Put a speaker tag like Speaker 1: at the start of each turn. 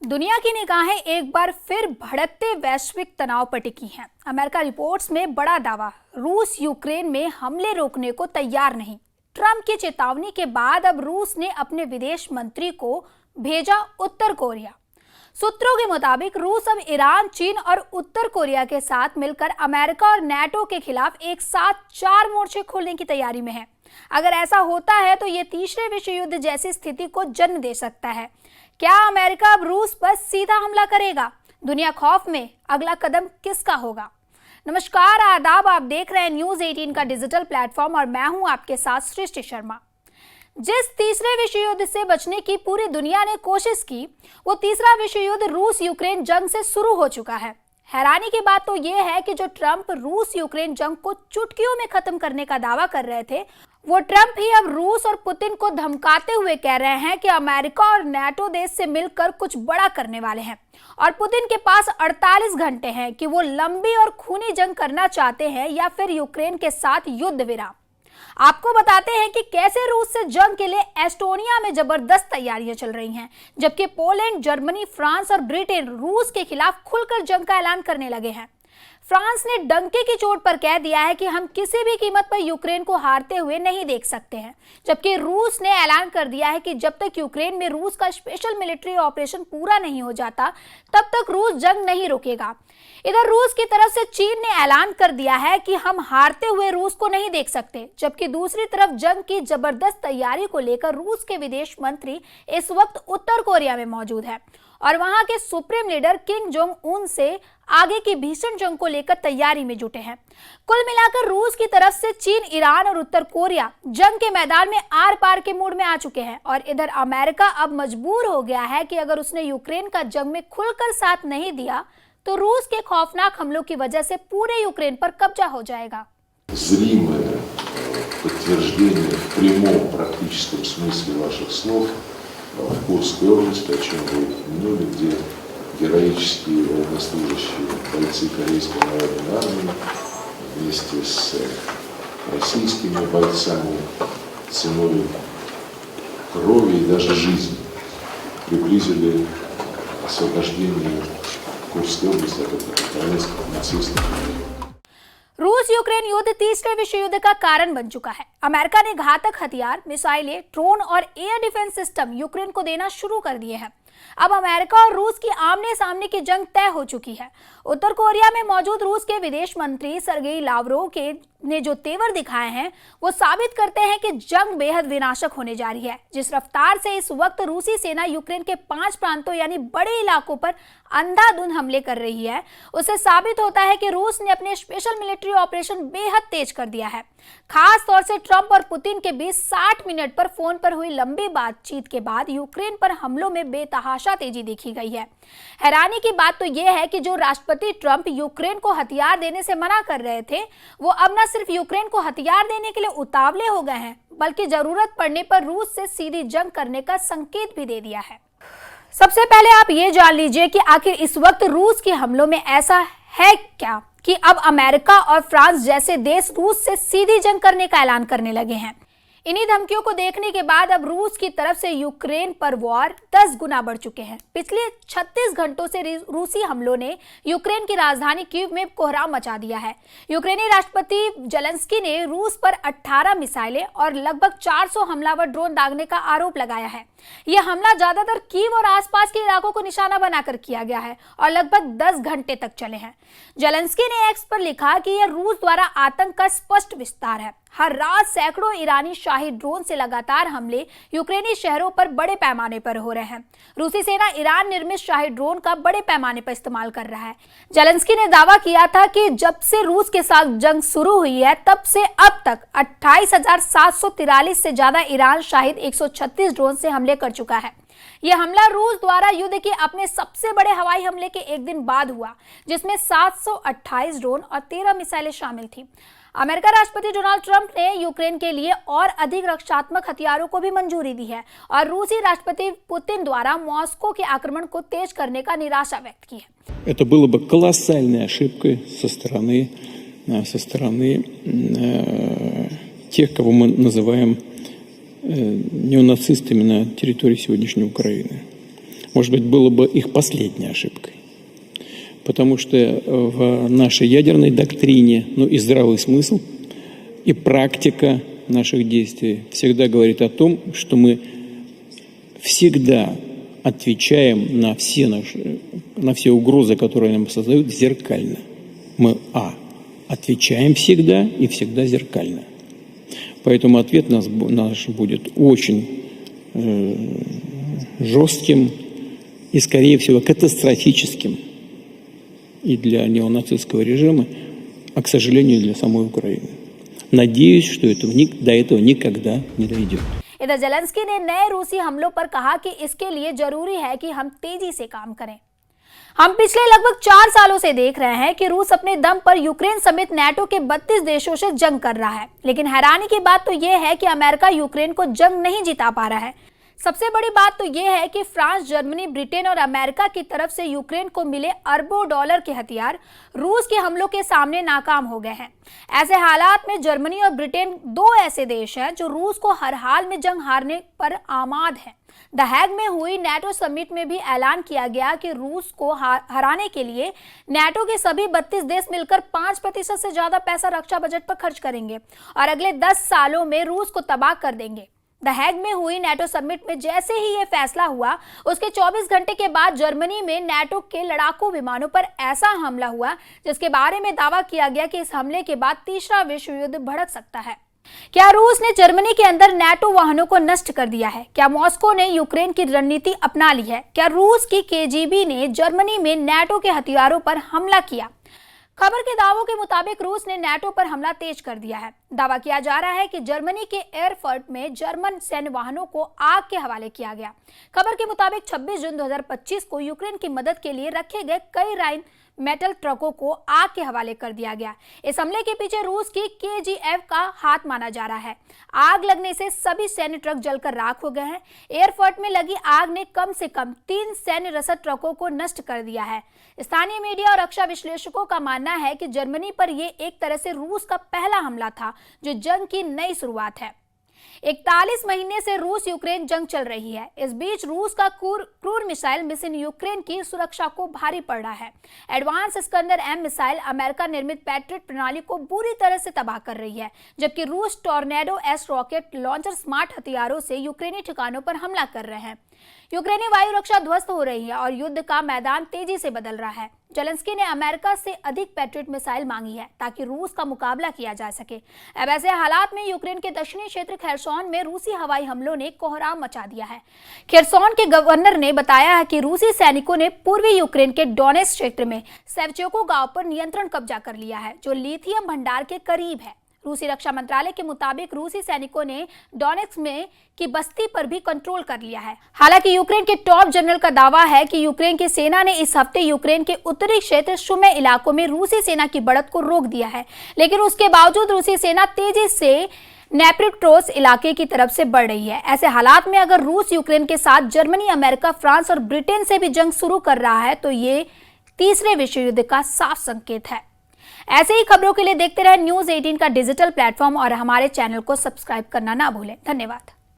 Speaker 1: दुनिया की निगाहें एक बार फिर भड़कते वैश्विक तनाव पर टिकी हैं। अमेरिका रिपोर्ट्स में बड़ा दावा, रूस यूक्रेन में हमले रोकने को तैयार नहीं। ट्रंप की चेतावनी के बाद अब रूस ने अपने विदेश मंत्री को भेजा उत्तर कोरिया। सूत्रों के मुताबिक रूस अब ईरान, चीन और उत्तर कोरिया के साथ मिलकर अमेरिका और नाटो के खिलाफ एक साथ 4 मोर्चे खोलने की तैयारी में है। अगर ऐसा होता है तो ये तीसरे विश्व युद्ध जैसी स्थिति को जन्म दे सकता है। क्या अमेरिका अब रूस पर सीधा हमला करेगा? दुनिया खौफ में, अगला कदम किसका होगा? नमस्कार, आदाब, आप देख रहे हैं न्यूज़ 18 का डिजिटल प्लेटफॉर्म और मैं हूं आपके साथ सृष्टि शर्मा। जिस तीसरे विश्व युद्ध से बचने की पूरी दुनिया ने कोशिश की, वो तीसरा विश्व युद्ध रूस यूक्रेन जंग से शुरू हो चुका है। हैरानी की बात तो यह है कि जो ट्रंप रूस यूक्रेन जंग को चुटकियों में खत्म करने का दावा कर रहे थे, वो ट्रंप ही अब रूस और पुतिन को धमकाते हुए कह रहे हैं कि अमेरिका और नाटो देश से मिलकर कुछ बड़ा करने वाले हैं और पुतिन के पास 48 घंटे हैं कि वो लंबी और खूनी जंग करना चाहते हैं या फिर यूक्रेन के साथ युद्ध विराम। आपको बताते हैं कि कैसे रूस से जंग के लिए एस्टोनिया में जबरदस्त तैयारियां चल रही हैं, जबकि पोलैंड, जर्मनी, फ्रांस और ब्रिटेन रूस के खिलाफ खुलकर जंग का ऐलान करने लगे हैं। फ्रांस ने डंके की चोट पर कह दिया है कि हम किसी भी कीमत पर यूक्रेन को हारते हुए नहीं देख सकते हैं, जबकि रूस ने ऐलान कर दिया है कि जब तक यूक्रेन में रूस का स्पेशल मिलिट्री ऑपरेशन पूरा नहीं हो जाता, तब तक रूस जंग नहीं रुकेगा। इधर रूस की तरफ से चीन ने ऐलान कर दिया है कि हम हारते हुए रूस को नहीं देख सकते, जबकि दूसरी तरफ जंग की जबरदस्त तैयारी को लेकर रूस के विदेश मंत्री इस वक्त उत्तर कोरिया में मौजूद है और वहां के supreme leader Kim Jong Un से आगे की भीषण जंग को लेकर तैयारी में जुटे हैं। कुल मिलाकर रूस की तरफ से चीन, ईरान और उत्तर कोरिया जंग के मैदान में आर पार के मूड में आ चुके हैं और इधर अमेरिका अब मजबूर हो गया है कि अगर उसने यूक्रेन का जंग में खुलकर साथ नहीं दिया तो रूस के खौफनाक हमलों की वजह से पूरे यूक्रेन पर कब्जा हो जाएगा।
Speaker 2: Зримое подтверждение в прямом практическом смысле ваших слов в Курской области, о чем вы упомянули, где героические военнослужащие, бойцы Корейской народной армии вместе с российскими бойцами ценой крови и даже жизни приблизили освобождение Курской области от украинских нацистов.
Speaker 1: रूस यूक्रेन युद्ध तीसरे विश्व युद्ध का कारण बन चुका है। अमेरिका ने घातक हथियार, मिसाइलें, ड्रोन और एयर डिफेंस सिस्टम यूक्रेन को देना शुरू कर दिए हैं। अब अमेरिका और रूस की आमने सामने की जंग तय हो चुकी है। उत्तर कोरिया में मौजूद रूस के विदेश मंत्री सर्गेई लावरोव ने जो तेवर दिखाए हैं, वो साबित करते हैं कि जंग बेहद विनाशक होने जा रही है। जिस रफ्तार से इस वक्त रूसी सेना यूक्रेन के 5 प्रांतों यानी बड़े इलाकों पर अंधाधुंध हमले कर रही है, उससे साबित होता है कि रूस ने अपने स्पेशल मिलिट्री ऑपरेशन बेहद तेज कर दिया है। खास तौर से ट्रंप और पुतिन के बीच 60 मिनट पर फोन पर हुई लंबी बातचीत के बाद यूक्रेन पर हमलों में बेतहाशा तेजी देखी गई है। हैरानी की बात तो यह है कि जो राष्ट्रपति ट्रंप यूक्रेन को हथियार देने से मना कर रहे थे, वो अब न सिर्फ यूक्रेन को हथियार देने के लिए उतावले हो गए हैं, बल्कि जरूरत पड़ने पर रूस से सीधी जंग करने का संकेत भी दे दिया है। सबसे पहले आप ये जान लीजिए कि आखिर इस वक्त रूस के हमलों में ऐसा है क्या कि अब अमेरिका और फ्रांस जैसे देश रूस से सीधी जंग करने का ऐलान करने लगे हैं। इन्हीं धमकियों को देखने के बाद अब रूस की तरफ से यूक्रेन पर वॉर 10 गुना बढ़ चुके हैं। पिछले 36 घंटों से रूसी हमलों ने यूक्रेन की राजधानी कीव में कोहराम मचा दिया है। यूक्रेनी राष्ट्रपति जेलेंस्की ने रूस पर 18 मिसाइलें और लगभग 400 हमलावर ड्रोन दागने का आरोप लगाया है। यह हमला ज्यादातर कीव और आसपास के इलाकों को निशाना बनाकर किया गया है और लगभग 10 घंटे तक चले हैं। जेलेंस्की ने एक्स पर लिखा कि यह रूस द्वारा आतंक का स्पष्ट विस्तार है। हर रात सैकड़ों ईरानी शाही ड्रोन से लगातार हमले यूक्रेनी शहरों पर बड़े पैमाने पर हो रहे हैं। रूसी सेना ईरान निर्मित शाही ड्रोन का बड़े पैमाने पर इस्तेमाल कर रहा है। जेलेंस्की ने दावा किया था कि जब से रूस के साथ जंग शुरू हुई है, तब से अब तक 28,743 से ज्यादा ईरान शाहिद 136 ड्रोन से हमले कर चुका है। यह हमला रूस द्वारा युद्ध के अपने सबसे बड़े हवाई हमले के एक दिन बाद हुआ, जिसमें 728 ड्रोन और 13 मिसाइलें शामिल थी। अमेरिका राष्ट्रपति डोनाल्ड ट्रंप ने यूक्रेन के लिए और अधिक रक्षात्मक हथियारों को भी मंजूरी दी है और रूसी राष्ट्रपति पुतिन द्वारा मॉस्को के आक्रमण को तेज करने का निराशा व्यक्त की है।
Speaker 3: Это было бы колоссальной ошибкой со стороны тех, кого мы называем неонацистами на территории сегодняшней Украины. может быть, было бы их последней ошибкой. Потому что в нашей ядерной доктрине, и здравый смысл, и практика наших действий всегда говорит о том, что мы всегда отвечаем на все угрозы, которые нам создают, зеркально. Мы отвечаем всегда и всегда зеркально. Поэтому ответ наш будет очень жестким и, скорее всего, катастрофическим и для неонацистского режима, а, к сожалению, для самой Украины. Надеюсь, что до этого никогда не дойдет.
Speaker 1: इधर जेलेंस्की ने नए रूसी हमलों पर कहा कि इसके लिए जरूरी है कि हम तेजी से काम करें। हम पिछले लगभग 4 सालों से देख रहे हैं कि रूस अपने दम पर यूक्रेन समेत नाटो के 32 देशों से जंग कर रहा है, लेकिन हैरानी की बात तो यह है कि अमेरिका यूक्रेन को जंग नहीं जिता पा रहा है। सबसे बड़ी बात तो यह है कि फ्रांस, जर्मनी, ब्रिटेन और अमेरिका की तरफ से यूक्रेन को मिले अरबों डॉलर के हथियार रूस के हमलों के सामने नाकाम हो गए हैं। ऐसे हालात में जर्मनी और ब्रिटेन 2 ऐसे देश हैं जो रूस को हर हाल में जंग हारने पर आमाद हैं। द हैग में हुई नाटो समिट में भी ऐलान किया गया कि रूस को हराने के लिए नाटो के सभी 32 देश मिलकर 5% से ज्यादा पैसा रक्षा बजट पर खर्च करेंगे और अगले 10 सालों में रूस को तबाह कर देंगे। द हैग में हुई नाटो समिट में जैसे ही ये फैसला हुआ, उसके 24 घंटे के बाद जर्मनी में नाटो के लड़ाकू विमानों पर ऐसा हमला हुआ जिसके बारे में दावा किया गया कि इस हमले के बाद तीसरा विश्व युद्ध भड़क सकता है। क्या रूस ने जर्मनी के अंदर नाटो वाहनों को नष्ट कर दिया है? क्या मॉस्को ने यूक्रेन की रणनीति अपना ली है? क्या रूस की केजीबी ने जर्मनी में नाटो के हथियारों पर हमला किया? खबर के दावों के मुताबिक रूस ने नाटो पर हमला तेज कर दिया है। दावा किया जा रहा है कि जर्मनी के एयरफ्रंट में जर्मन सैन्य वाहनों को आग के हवाले किया गया। खबर के मुताबिक 26 जून 2025 को यूक्रेन की मदद के लिए रखे गए कई राइन मेटल ट्रकों को आग के हवाले कर दिया गया। इस हमले के पीछे रूस की केजीएफ का हाथ माना जा रहा है। आग लगने से सभी सैन्य ट्रक जलकर राख हो गए हैं। एयरफ्रंट में लगी आग ने कम से कम 3 सैन्य रसद ट्रकों को नष्ट कर दिया है। स्थानीय मीडिया और रक्षा विश्लेषकों का मानना है कि जर्मनी पर यह एक तरह से रूस का पहला हमला था, जो जंग की नई शुरुआत है। 41 महीने से रूस यूक्रेन जंग चल रही है। इस बीच रूस का क्रूर मिसाइल मिशन यूक्रेन की सुरक्षा को भारी पड़ रहा है। Advance Iskander M missile America निर्मित पैट्रियट प्रणाली को बुरी तरह से तबाह कर रही है, जबकि रूस tornado S rocket launcher smart हथियारों से यूक्रेनी ठिकानों पर हमला कर रहे हैं। यूक्रेनी वायु रक्षा ध्वस्त हो रही है और युद्ध का मैदान तेजी से बदल रहा है। जेलेंस्की ने अमेरिका से अधिक पैट्रियट मिसाइल मांगी है ताकि रूस का मुकाबला किया जा सके। अब ऐसे हालात में यूक्रेन के दक्षिणी क्षेत्र खेरसोन में रूसी हवाई हमलों ने कोहराम मचा दिया है। खेरसोन के गवर्नर ने बताया है कि रूसी सैनिकों ने पूर्वी यूक्रेन के डोनेट्स्क क्षेत्र में सेवचेको गांव पर नियंत्रण कब्जा कर लिया है, जो लिथियम भंडार के करीब है। रूसी रक्षा मंत्रालय के मुताबिक रूसी सैनिकों ने डोनेट्स्क में की बस्ती पर भी कंट्रोल कर लिया है। हालांकि यूक्रेन के टॉप जनरल का दावा है कि यूक्रेन की सेना ने इस हफ्ते यूक्रेन के उत्तरी क्षेत्र सुमे इलाकों में रूसी सेना की बढ़त को रोक दिया है, लेकिन उसके बावजूद रूसी सेना तेजी से नेप्रिप्टोस इलाके की तरफ से बढ़ रही है। ऐसे हालात में अगर रूस यूक्रेन के साथ जर्मनी, अमेरिका, फ्रांस और ब्रिटेन से भी जंग शुरू कर रहा है तो ये तीसरे विश्व युद्ध का साफ संकेत है। ऐसे ही खबरों के लिए देखते रहे न्यूज़ 18 का डिजिटल प्लेटफॉर्म और हमारे चैनल को सब्सक्राइब करना ना भूलें। धन्यवाद।